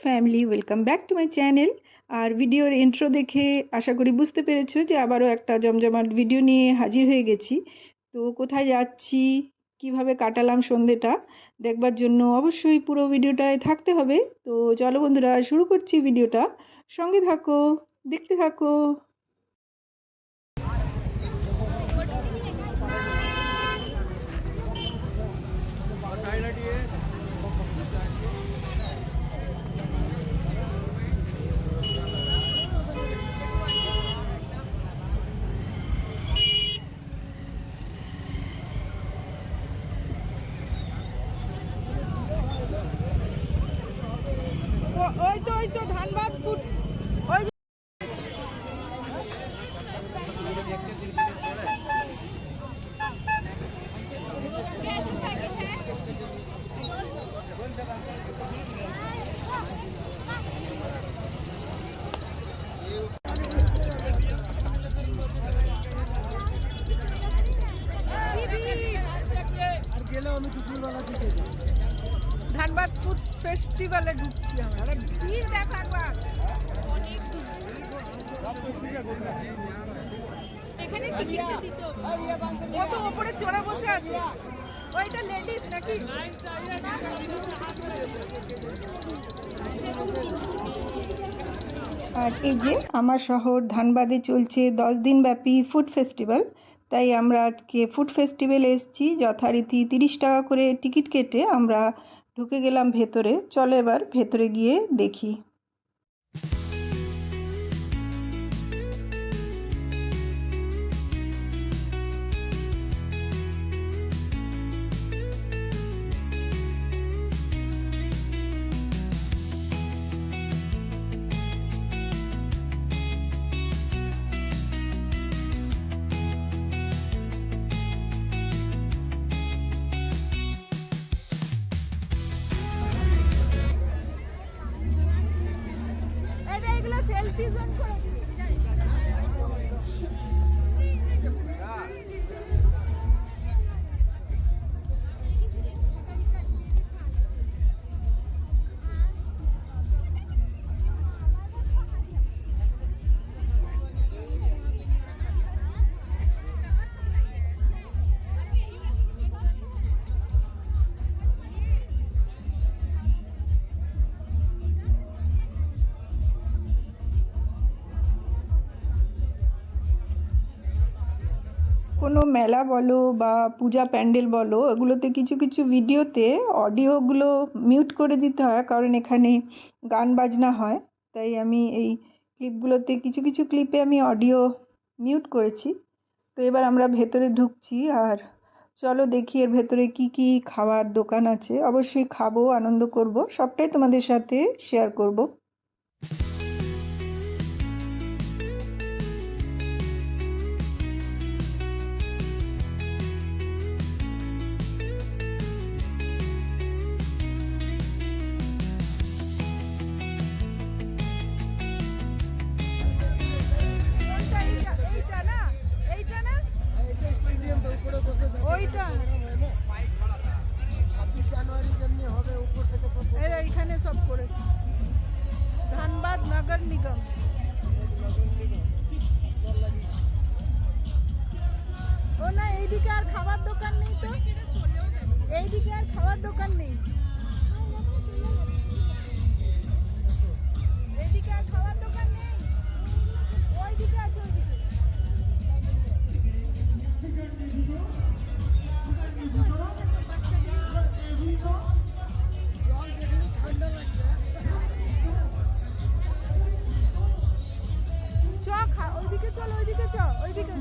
Family, welcome back to my channel. আর ভিডিওর intro দেখে আশা করি বুঝতে পেরেছো যে আবারও একটা জমজমাট ভিডিও নিয়ে হাজির হয়ে গেছি। তো কোথায় যাচ্ছি, কিভাবে কাটালাম সন্ধেটা দেখবার জন্য অবশ্যই পুরো ভিডিওটায় থাকতে হবে। তো চলো বন্ধুরা, শুরু করছি ভিডিওটা। সঙ্গে থাকো, দেখতে থাকো। ওই তো ধানবাদ ফুড ওই ধানবাদ ফুড ফেস্টিভ্যালে ঢুকছি আমরা। আরে ভিড় দেখো একবার, অনেক এখানে টিকিট দিতে হবে। ও তো উপরে চড়ে বসে আছে, ওইটা লেডিস নাকি? আর এই যে আমার শহর ধানবাদে চলছে 10 দিন ব্যাপী ফুড ফেস্টিভ্যাল। তাই আমরা আজকে ফুড ফেস্টিভ্যালে এসেছি। যথারীতি 30 টাকা করে টিকিট কেটে আমরা ঢুকে গেলাম ভেতরে। চলো এবার ভেতরে গিয়ে দেখি। এগুলো সেলফি জোন করে কোনো মেলা বলো বা পূজা প্যান্ডেল বলো, এগুলোতে কিছু কিছু ভিডিওতে অডিওগুলো মিউট করে দিতে হয়, কারণ এখানে গান বাজনা হয়। তাই আমি এই ক্লিপগুলোতে কিছু কিছু ক্লিপে আমি অডিও মিউট করেছি। তো এবার আমরা ভেতরে ঢুকছি, আর চলো দেখি এর ভেতরে কি কি খাওয়ার দোকান আছে। অবশ্যই খাবো, আনন্দ করব, সবটাই তোমাদের সাথে শেয়ার করব। এইখানে সব করেছে ধানবাদ নগর নিগম। ও না, এইদিকে আর খাবার দোকান নেই তো, এইদিকে আর খাবার দোকান নেই, এইদিকে আর খাবার দোকান নেই, ওইদিকে আছে, ওইদিকে। ওইদিকে চল, ওইদিকে চল, ওইদিকে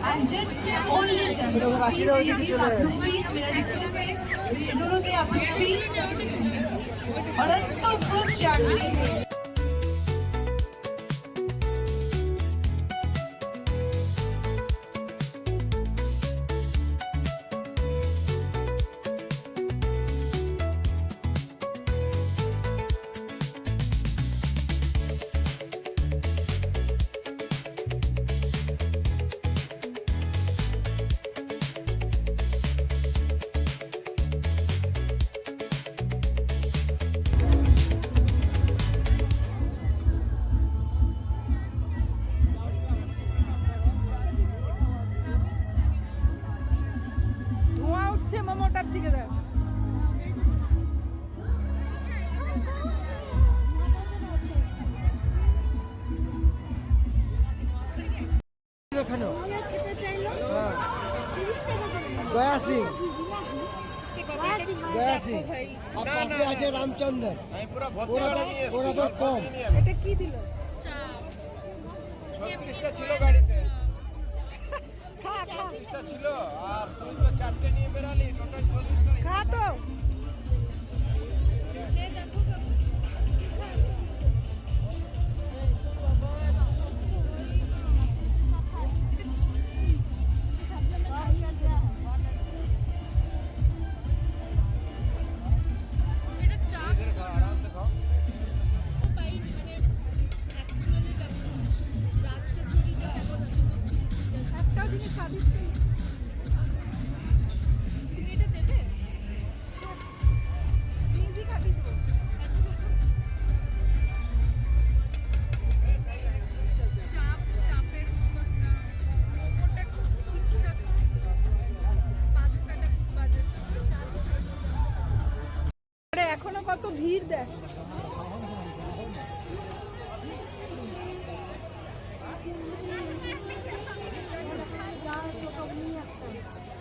And gents में only gents. So please ladies, आप लोग please मेरा request है, दोनों के आप लोग please. और let's go 1st January. ধোঁয়া উঠছে মোমোটার দিকে দেখ। गया सिंह और पासे আছে রামচন্দ্র ওরা কম এটা কি দিল? 36টা ছিল গাড়িতে, খা খা 36টা ছিল আর তুই তো 4টে নিয়ে বেরালি, টোটাল 40টা। খা তো। আরাম সে খাও। একটাও জিনিস স্বাদিষ্ট নেই। তুমি এটা দেবে? নিজে খাবি তো। আরে এখনো কত ভিড় দেখ।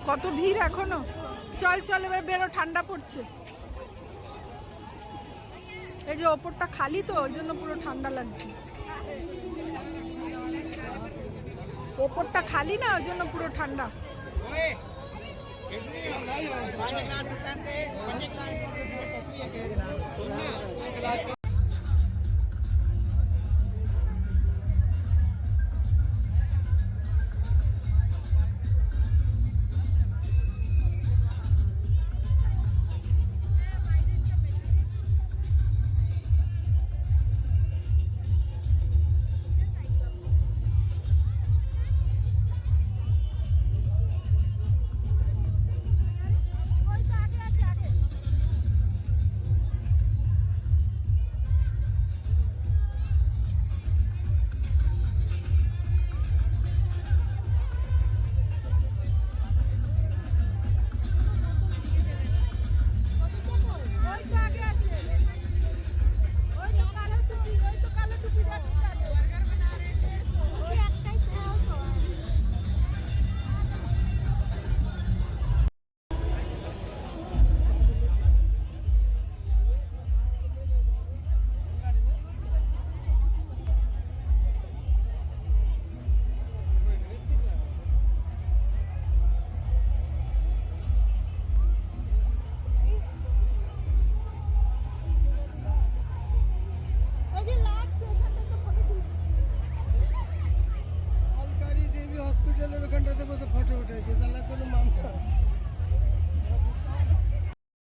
কত ভিড় এখনো। চল চল এবার বেরো, ঠান্ডা পড়ছে। এই যে ওপরটা খালি তো ওই জন্য পুরো ঠান্ডা লাগছে। ওপরটা খালি না ওই জন্য পুরো ঠান্ডা।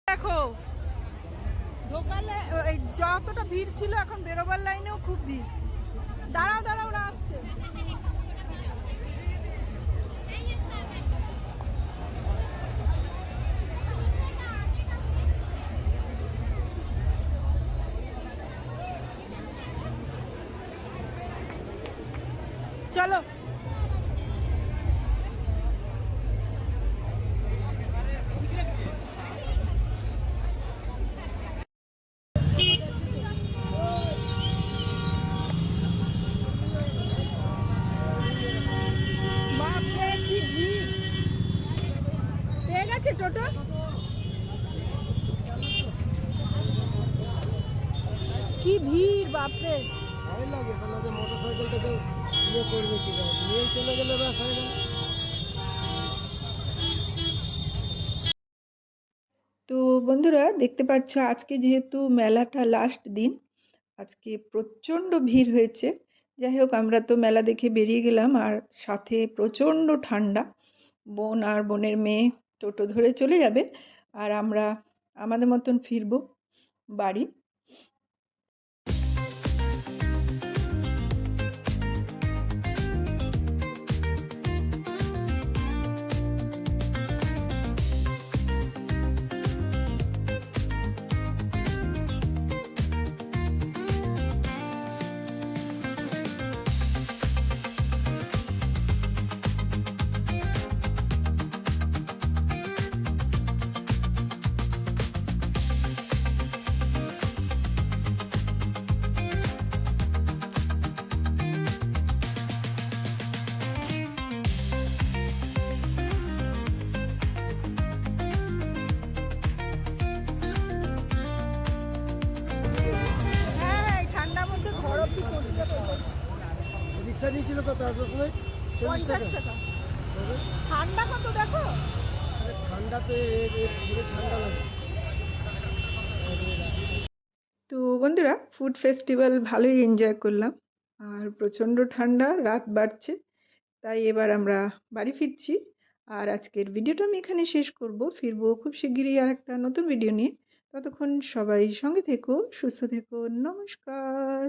দেখো ঢোকালে যতটা ভিড় ছিল এখন বেরোবার লাইনেও খুব ভিড়। দাঁড়াও দাঁড়াও, ওরা আসছে। চলো টোটো কি ভিড় বাপরে। ভালো লাগে সালাদে মোটরসাইকেলটা তো ইয়ে করবে কি নিয়ে চলে গেলে ব্যাস হয়ে গেল। বন্ধুরা দেখতে পাচ্ছ আজকে যেহেতু মেলাটা লাস্ট দিন, আজকে প্রচণ্ড ভিড় হয়েছে। যাই হোক, আমরা তো মেলা দেখে বেরিয়ে গেলাম, আর সাথে প্রচণ্ড ঠান্ডা। বোন আর বোনের মেয়ে টোটো ধরে চলে যাবে, আর আমরা আমাদের মতন ফিরবো বাড়ি। হ্যাঁ, এই ঠান্ডার মধ্যে ঘর অব্দি পৌঁছে যাবে। রিক্সা দিয়েছিল কত আসবার সময়? 40 50 টাকা। টাকা। ঠান্ডা কত দেখো। আরে ঠান্ডাতে পুরো ঠান্ডা লাগে। তো বন্ধুরা, ফুড ফেস্টিভ্যাল ভালোই এনজয় করলাম, আর প্রচণ্ড ঠান্ডা, রাত বাড়ছে, তাই এবার আমরা বাড়ি ফিরছি। আর আজকের ভিডিওটা আমি এখানে শেষ করব। ফিরবো খুব শিগগিরই আর একটা নতুন ভিডিও নিয়ে। ততক্ষণ সবাই সঙ্গে থেকো, সুস্থ থেকো। নমস্কার।